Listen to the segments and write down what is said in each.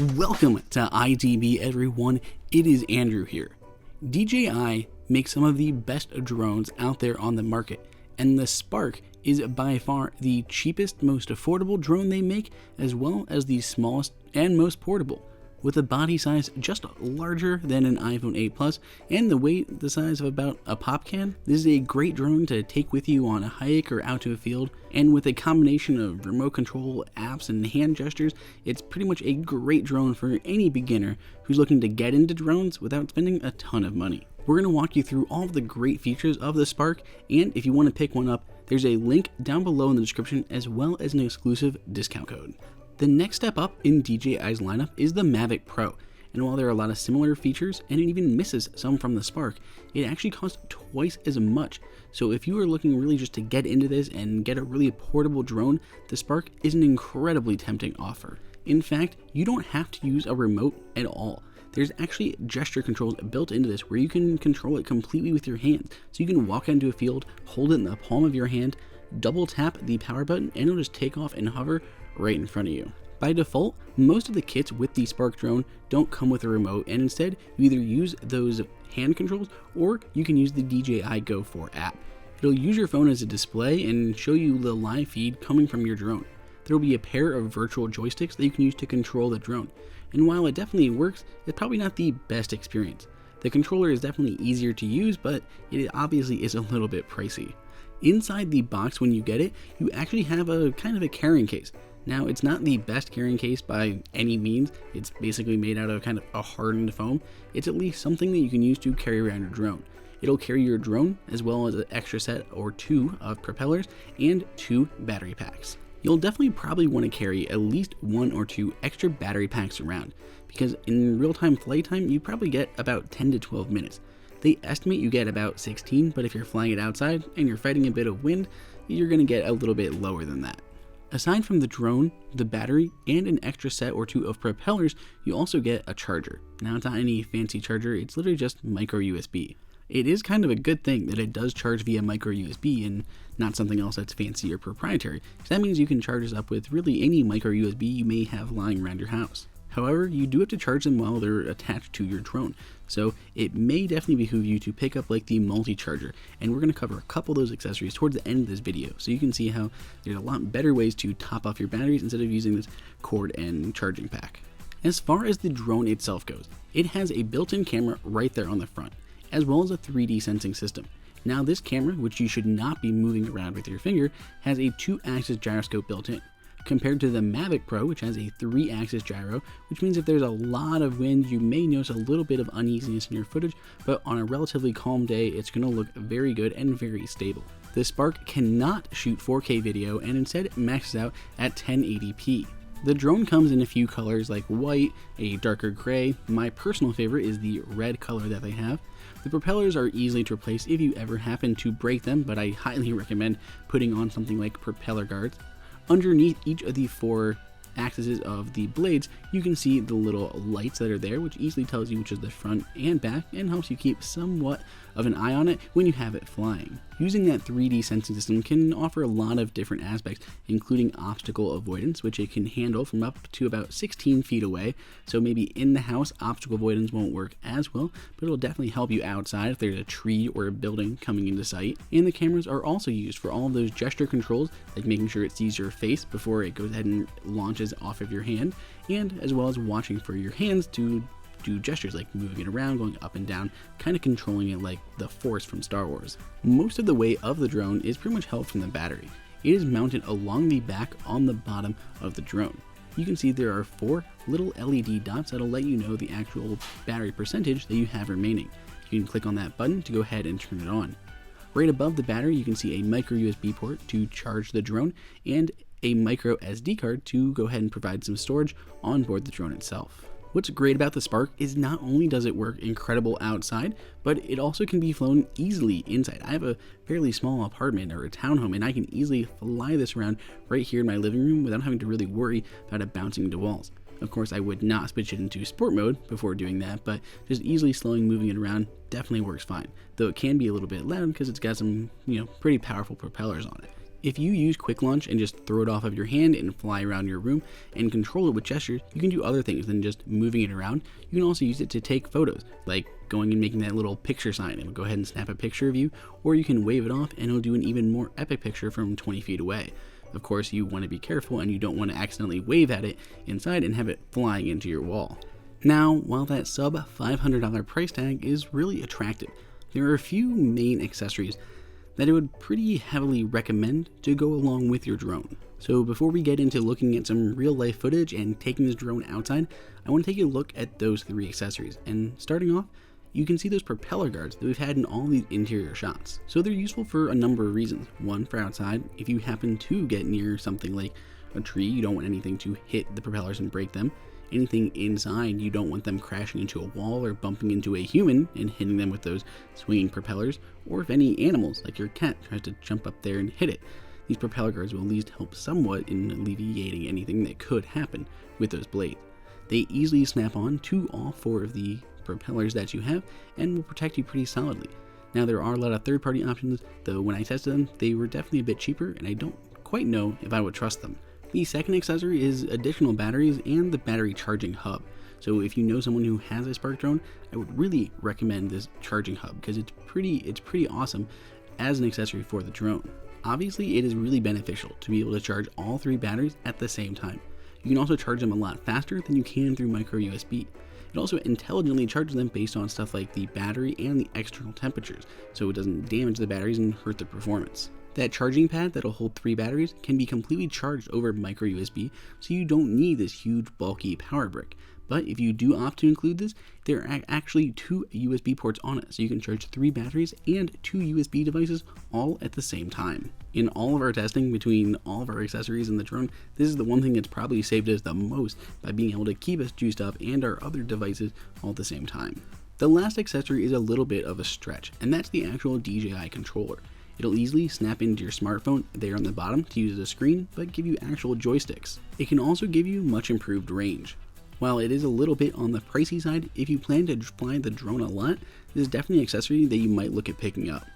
Welcome to IDB everyone, it is Andrew here. DJI makes some of the best drones out there on the market, and the Spark is by far the cheapest, most affordable drone they make, as well as the smallest and most portable. With a body size just larger than an iPhone 8 Plus and the weight the size of about a pop can, this is a great drone to take with you on a hike or out to a field, and with a combination of remote control, apps, and hand gestures, it's pretty much a great drone for any beginner who's looking to get into drones without spending a ton of money. We're going to walk you through all of the great features of the Spark, and if you want to pick one up, there's a link down below in the description as well as an exclusive discount code. The next step up in DJI's lineup is the Mavic Pro, and while there are a lot of similar features and it even misses some from the Spark, it actually costs twice as much. So if you are looking really just to get into this and get a really portable drone, the Spark is an incredibly tempting offer. In fact, you don't have to use a remote at all. There's actually gesture controls built into this where you can control it completely with your hands. So you can walk into a field, hold it in the palm of your hand, double tap the power button, and it'll just take off and hover right in front of you. By default, most of the kits with the Spark drone don't come with a remote, and instead you either use those hand controls or you can use the DJI Go 4 app. It'll use your phone as a display and show you the live feed coming from your drone. There will be a pair of virtual joysticks that you can use to control the drone, and while it definitely works, it's probably not the best experience. The controller is definitely easier to use, but it obviously is a little bit pricey. Inside the box when you get it, you actually have a kind of a carrying case. Now, it's not the best carrying case by any means. It's basically made out of kind of a hardened foam. It's at least something that you can use to carry around your drone. It'll carry your drone as well as an extra set or two of propellers and 2 battery packs. You'll definitely probably want to carry at least 1 or 2 extra battery packs around, because in real-time flight time, you probably get about 10 to 12 minutes. They estimate you get about 16, but if you're flying it outside and you're fighting a bit of wind, you're going to get a little bit lower than that. Aside from the drone, the battery, and an extra set or 2 of propellers, you also get a charger. Now, it's not any fancy charger, it's literally just micro USB. It is kind of a good thing that it does charge via micro USB and not something else that's fancy or proprietary, because that means you can charge this up with really any micro USB you may have lying around your house. However, you do have to charge them while they're attached to your drone, so it may definitely behoove you to pick up like the multi-charger, and we're going to cover a couple of those accessories towards the end of this video, so you can see how there's a lot better ways to top off your batteries instead of using this cord and charging pack. As far as the drone itself goes, it has a built-in camera right there on the front, as well as a 3D sensing system. Now, this camera, which you should not be moving around with your finger, has a 2-axis gyroscope built in, compared to the Mavic Pro, which has a 3-axis gyro, which means if there's a lot of wind, you may notice a little bit of uneasiness in your footage, but on a relatively calm day, it's going to look very good and very stable. The Spark cannot shoot 4K video and instead maxes out at 1080p. The drone comes in a few colors like white, a darker gray. My personal favorite is the red color that they have. The propellers are easy to replace if you ever happen to break them, but I highly recommend putting on something like Propeller Guards. Underneath each of the 4 axes of the blades, you can see the little lights that are there, which easily tells you which is the front and back and helps you keep somewhat of an eye on it when you have it flying. Using that 3D sensing system can offer a lot of different aspects, including obstacle avoidance, which it can handle from up to about 16 feet away. So maybe in the house, obstacle avoidance won't work as well, but it'll definitely help you outside if there's a tree or a building coming into sight. And the cameras are also used for all of those gesture controls, like making sure it sees your face before it goes ahead and launches off of your hand, and as well as watching for your hands to do gestures like moving it around, going up and down, kind of controlling it like the Force from Star Wars. Most of the weight of the drone is pretty much held from the battery. It is mounted along the back on the bottom of the drone. You can see there are 4 little LED dots that'll let you know the actual battery percentage that you have remaining. You can click on that button to go ahead and turn it on. Right above the battery, you can see a micro USB port to charge the drone and a micro SD card to go ahead and provide some storage on board the drone itself. What's great about the Spark is not only does it work incredible outside, but it also can be flown easily inside. I have a fairly small apartment or a townhome, and I can easily fly this around right here in my living room without having to really worry about it bouncing into walls. Of course, I would not switch it into sport mode before doing that, but just easily moving it around definitely works fine, though it can be a little bit loud because it's got some, pretty powerful propellers on it. If you use quick launch and just throw it off of your hand and fly around your room and control it with gestures, you can do other things than just moving it around. You can also use it to take photos, like going and making that little picture sign. It'll go ahead and snap a picture of you, or you can wave it off and it'll do an even more epic picture from 20 feet away. Of course, you want to be careful and you don't want to accidentally wave at it inside and have it flying into your wall. Now, while that sub $500 price tag is really attractive, there are a few main accessories that I would pretty heavily recommend to go along with your drone. So before we get into looking at some real life footage and taking this drone outside, I want to take a look at those 3 accessories. And starting off, you can see those propeller guards that we've had in all these interior shots. So they're useful for a number of reasons. One, for outside, if you happen to get near something like a tree, you don't want anything to hit the propellers and break them. Anything inside, you don't want them crashing into a wall or bumping into a human and hitting them with those swinging propellers, or if any animals, like your cat, tries to jump up there and hit it. These propeller guards will at least help somewhat in alleviating anything that could happen with those blades. They easily snap on to all 4 of the propellers that you have and will protect you pretty solidly. Now, there are a lot of third-party options, though when I tested them, they were definitely a bit cheaper and I don't quite know if I would trust them. The second accessory is additional batteries and the battery charging hub. So if you know someone who has a Spark drone, I would really recommend this charging hub because it's pretty awesome as an accessory for the drone. Obviously, it is really beneficial to be able to charge all 3 batteries at the same time. You can also charge them a lot faster than you can through micro USB. It also intelligently charges them based on stuff like the battery and the external temperatures, so it doesn't damage the batteries and hurt the performance. That charging pad that'll hold 3 batteries can be completely charged over micro USB, so you don't need this huge bulky power brick. But if you do opt to include this, there are actually 2 USB ports on it, so you can charge 3 batteries and 2 USB devices all at the same time. In all of our testing between all of our accessories in the drone, this is the one thing that's probably saved us the most by being able to keep us juiced up and our other devices all at the same time. The last accessory is a little bit of a stretch, and that's the actual DJI Controller. It'll easily snap into your smartphone there on the bottom to use as a screen, but give you actual joysticks. It can also give you much improved range. While it is a little bit on the pricey side, if you plan to fly the drone a lot, this is definitely an accessory that you might look at picking up.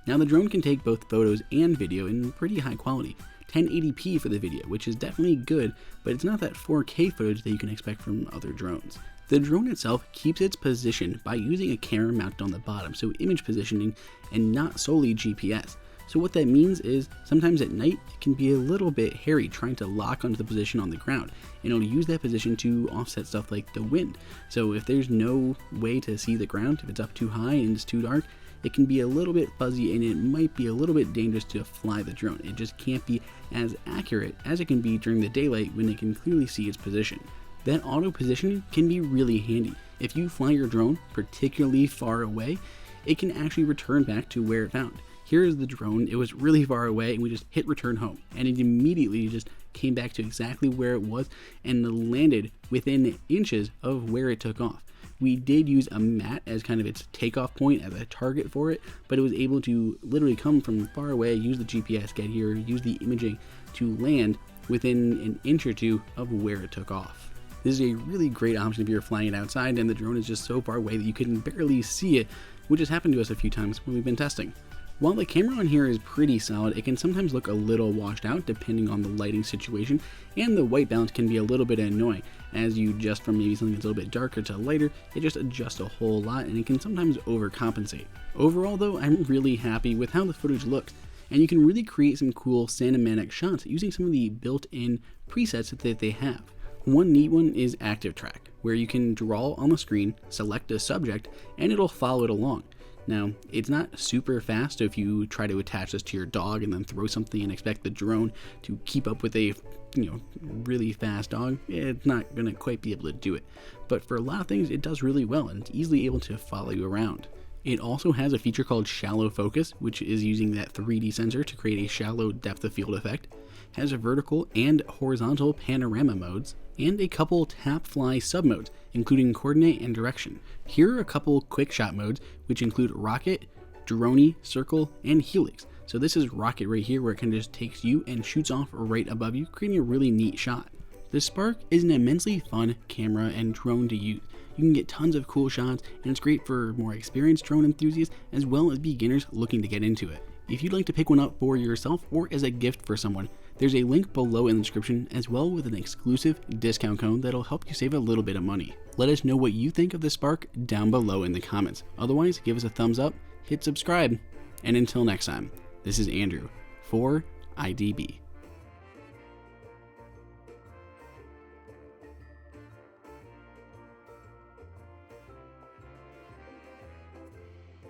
Now, the drone can take both photos and video in pretty high quality, 1080p for the video, which is definitely good, but it's not that 4K footage that you can expect from other drones. The drone itself keeps its position by using a camera mounted on the bottom, so image positioning and not solely GPS. So what that means is sometimes at night it can be a little bit hairy trying to lock onto the position on the ground, and it'll use that position to offset stuff like the wind. So if there's no way to see the ground, if it's up too high and it's too dark, it can be a little bit fuzzy and it might be a little bit dangerous to fly the drone. It just can't be as accurate as it can be during the daylight when it can clearly see its position. That auto positioning can be really handy. If you fly your drone particularly far away, it can actually return back to where it found. Here is the drone, it was really far away and we just hit return home and it immediately just came back to exactly where it was and landed within inches of where it took off. We did use a mat as kind of its takeoff point as a target for it, but it was able to literally come from far away, use the GPS, get here, use the imaging to land within an inch or 2 of where it took off. This is a really great option if you're flying it outside and the drone is just so far away that you can barely see it, which has happened to us a few times when we've been testing. While the camera on here is pretty solid, it can sometimes look a little washed out depending on the lighting situation, and the white balance can be a little bit annoying. As you adjust from maybe something that's a little bit darker to lighter, it just adjusts a whole lot and it can sometimes overcompensate. Overall though, I'm really happy with how the footage looks, and you can really create some cool cinematic shots using some of the built-in presets that they have. One neat one is Active Track, where you can draw on the screen, select a subject, and it'll follow it along. Now, it's not super fast, so if you try to attach this to your dog and then throw something and expect the drone to keep up with a really fast dog, it's not going to quite be able to do it. But for a lot of things, it does really well, and it's easily able to follow you around. It also has a feature called Shallow Focus, which is using that 3D sensor to create a shallow depth of field effect, has a vertical and horizontal panorama modes, and a couple tap fly sub modes, including coordinate and direction. Here are a couple quick shot modes, which include rocket, droney, circle, and helix. So this is rocket right here, where it kind of just takes you and shoots off right above you, creating a really neat shot. The Spark is an immensely fun camera and drone to use. You can get tons of cool shots, and it's great for more experienced drone enthusiasts as well as beginners looking to get into it. If you'd like to pick one up for yourself or as a gift for someone, there's a link below in the description as well with an exclusive discount code that'll help you save a little bit of money. Let us know what you think of the Spark down below in the comments. Otherwise, give us a thumbs up, hit subscribe, and until next time, this is Andrew for IDB.